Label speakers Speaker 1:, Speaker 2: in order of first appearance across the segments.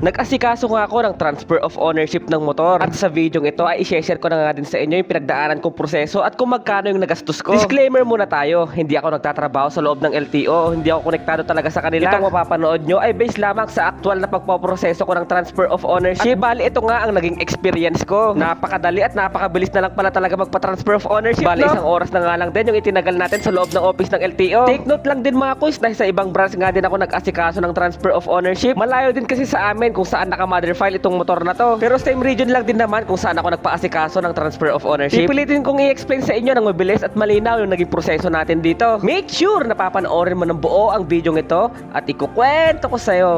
Speaker 1: Nag-asikaso nga ako ng transfer of ownership ng motor. At sa video ito ay i-share ko na nga din sa inyo yung pinagdaanan kong proseso at kung magkano yung nagastos ko. Disclaimer muna tayo, hindi ako nagtatrabaho sa loob ng LTO, hindi ako konektado talaga sa kanila. Itong mapapanood nyo ay based lamang sa aktual na pagpoproseso ko ng transfer of ownership. At bali ito nga ang naging experience ko. Napakadali at napakabilis na lang pala talaga magpa-transfer of ownership. Bali isang oras na nga lang din yung itinagal natin sa loob ng office ng LTO. Take note lang din mga kuys, dahil sa ibang branch nga din ako nag-asikaso ng transfer of ownership. Malayo din kasi sa amin kung saan naka-mother file itong motor na to. Pero same region lang din naman kung saan ako nagpa-asikaso ng transfer of ownership. Pipilitin kong i-explain sa inyo ng mabilis at malinaw yung naging proseso natin dito. Make sure na papanoorin mo ng buo ang video ito at ikukwento ko sa'yo.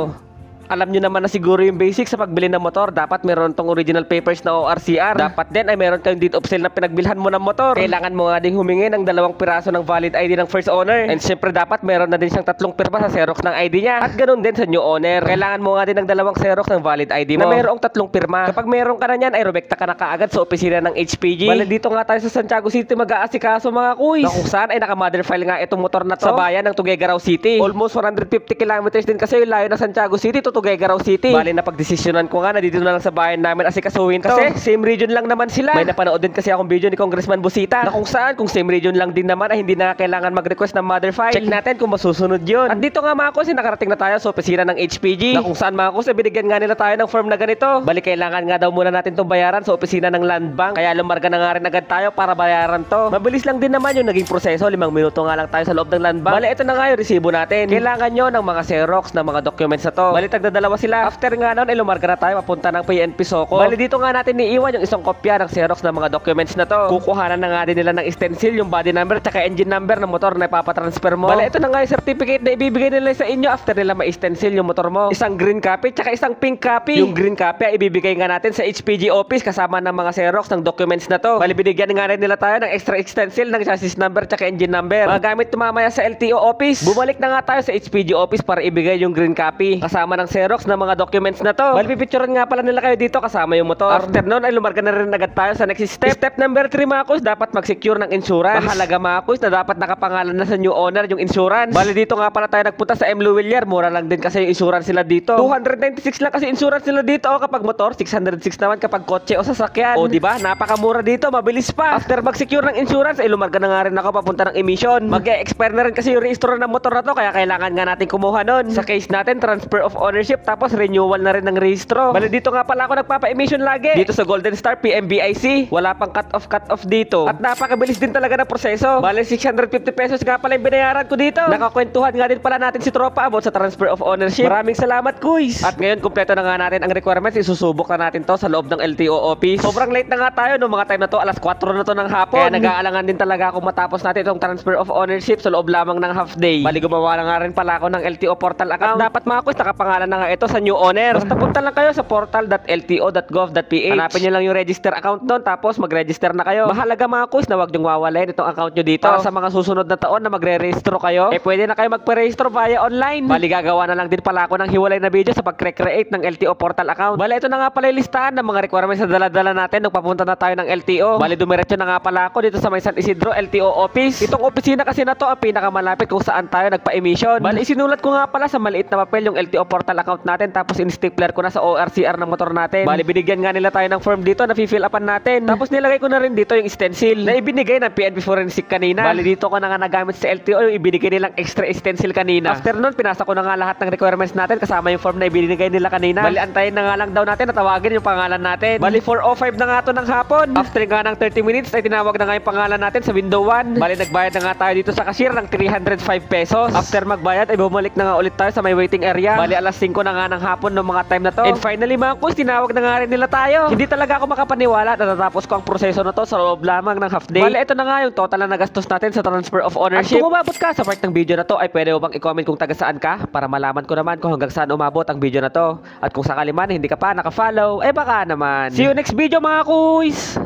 Speaker 1: Alam nyo naman na siguro yung basic sa pagbili ng motor. Dapat meron tong original papers na ORCR. Dapat din ay meron kayong deed of sale na pinagbilhan mo ng motor. Kailangan mo nga ding humingi ng 2 piraso ng valid ID ng first owner. And syempre dapat meron na din siyang 3 pirma sa Xerox ng ID niya. At ganoon din sa new owner. Kailangan mo nga din ng 2 Xerox ng valid ID mo na merong 3 pirma. Kapag meron ka na yan ay rumekta ka na kaagad sa opisina ng HPG. Bale dito nga tayo sa Santiago City mag-aasikaso mga kuys. Na kung saan ay naka-mother file nga itong motor na to sa bayan ng Tuguegarao City. Almost 150 kilometers din kasi yung layo ng Santiago City to Tuguegarao City. Bali na pagdesisyonan ko nga na dito na lang sa bayan namin asikasuhin kasi same region lang naman sila. May napanood din kasi akong video ni Congressman Busita na kung saan kung same region lang din naman ay hindi na kailangan mag-request ng mother file. Check natin kung masusunod yun. At dito nga mga kuys, nakarating na tayo sa opisina ng HPG na kung saan mga kuys, binigyan nga nila tayo ng form na ganito. Bali kailangan nga daw muna natin itong bayaran sa opisina ng Land Bank. Kaya lumarga na nga rin agad tayo para bayaran to. Mabilis lang din naman yung naging proseso. 5 minuto nga lang tayo sa loob ng Land Bank. Bali ito na nga yung resibo natin. Kailangan nyo ng mga Xerox ng mga documents na to. Bali tagdadalawa sila. After nga ay lumarga na tayo papunta ng PNP Soco. Bali dito nga natin iiwan yung isang kopya ng Xerox ng mga documents na to. Kukuhanan na nga din nila ng stencil, yung body number tsaka engine number ng motor na ipapatransfer mo. Bali ito na nga yung certificate na ibibigay nila sa inyo after nila ma-stencil yung motor mo. Isang green copy tsaka isang pink copy. Yung green copy ay ibibigay nga natin sa HPG office kasama ng mga Xerox ng documents na to. Bali binigyan nga rin nila tayo ng extra stencil ng chassis number tsaka engine number. Magamit mamaya sa LTO office. Bumalik na nga tayo sa HPG office para ibigay yung green copy kasama ng Xerox ng mga documents na to. Bali pipicturean nga pala nila kayo dito kasama yung motor. After nun ay lumarga na rin agad tayo sa next step. Step number 3 mga kuys, dapat mag-secure ng insurance. Mahalaga mga kuys na dapat nakapangalan na sa new owner yung insurance. Bali dito nga pala tayo nagpunta sa M. Luwilier. Mura lang din kasi yung insurance nila dito. 296 lang kasi insurance nila dito o kapag motor, 606 naman kapag kotse o sasakyan. O diba, napakamura dito, mabilis pa. After mag-secure ng insurance ay lumarga na nga rin ako papunta ng emission. Mag-expire na rin kasi yung registro ng motor na to kaya kailangan nga natin kumuha nun. Sa case natin, transfer of ownership tapos renewal na rin ng registro. Bali dito nga pala ako nagpapa-emission lagi. Dito sa Golden Star PMBIC. Wala pang cut-off dito. At napakabilis din talaga ng proseso. Bali 650 pesos nga pala yung binayaran ko dito. Nakakwentuhan nga din pala natin si Tropa about sa transfer of ownership. Maraming salamat kuys. At ngayon kumpleto na nga natin ang requirements. Isusubok na natin to sa loob ng LTO office. Sobrang late na nga tayo no mga time na to. Alas 4 na to ng hapon. Kaya nag-aalangan din talaga ako matapos natin itong transfer of ownership sa loob lamang ng half day. Bali gumawa na nga rin pala ako ng LTO portal account. At dapat mga kuys nakapangalan na nga ito sa new owner. Basta punta lang kayo sa portal.lto.gov.ph. Hanapin nyo lang yung register account doon tapos mag-register na kayo. Mahalaga mga kuys na wag nyong wawalayin itong account nyo dito. Para sa mga susunod na taon na magre-registro kayo, pwede na kayo magpa-registro via online. Bali gagawa na lang din pala ako ng hiwalay na video sa pag-create ng LTO portal account. Bali ito na nga pala yung listahan ng mga requirements na dala-dala natin nung papunta na tayo ng LTO. Bali dumiretso na nga pala ako dito sa may San Isidro LTO office. Itong opisina kasi na to ang pinakamalapit kung saan tayo nagpa-emission. Bali isinulat ko nga pala sa maliit na papel yung LTO portal account natin tapos in-stapler ko na sa ORCR ng motor natin. Bali binigyan nga nila tayo ng form dito na fill upan natin. Tapos nilagay ko na rin dito yung stencil na ibinigay ng PNP Forensic kanina. Bali dito ko na nga nagamit sa LTO yung ibinigay nilang extra stencil kanina. After nun pinasa ko na nga lahat ng requirements natin kasama yung form na ibinigay nila kanina. Bali antayin na nga lang daw natin na tawagin yung pangalan natin. Bali 4:05 na nga to ng hapon. After nga ng 30 minutes ay tinawag na nga yung pangalan natin sa window 1. Bali nagbayad na nga tayo dito sa cashier ng 305 pesos. After magbayad ay bumalik na nga ulit tayo sa may waiting area. Bali alas 5 na nga ng hapon ng mga time na to. And finally mga kuys, tinawag na nga rin nila tayo. Hindi talaga ako makapaniwala na natapos ko ang proseso na to sa loob lamang ng half day. Bali ito na nga yung total na nagastos natin sa transfer of ownership. At kung umabot ka sa part ng video na to ay pwede mo bang i-comment kung taga saan ka para malaman ko naman kung hanggang saan umabot ang video na to. At kung sakali man hindi ka pa naka-follow, eh baka naman. See you next video mga kuys!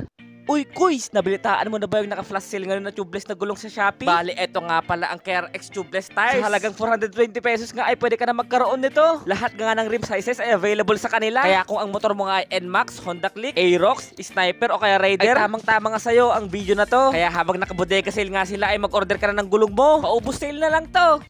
Speaker 2: Uy, kuys! Nabilitaan mo na ba yung naka-flash sale ngayon na tubeless na gulong sa Shopee? Bali, eto nga pala ang KRX tubeless tires. Sa halagang 420 pesos nga ay pwede ka na magkaroon nito. Lahat nga ng rim sizes ay available sa kanila. Kaya kung ang motor mo nga ay NMAX, Honda Click, Aerox, Sniper o kaya Raider, ay tamang-tama nga sa'yo ang video na to. Kaya habang nakabodega sale nga sila ay mag-order ka na ng gulong mo. Paubos sale na lang to.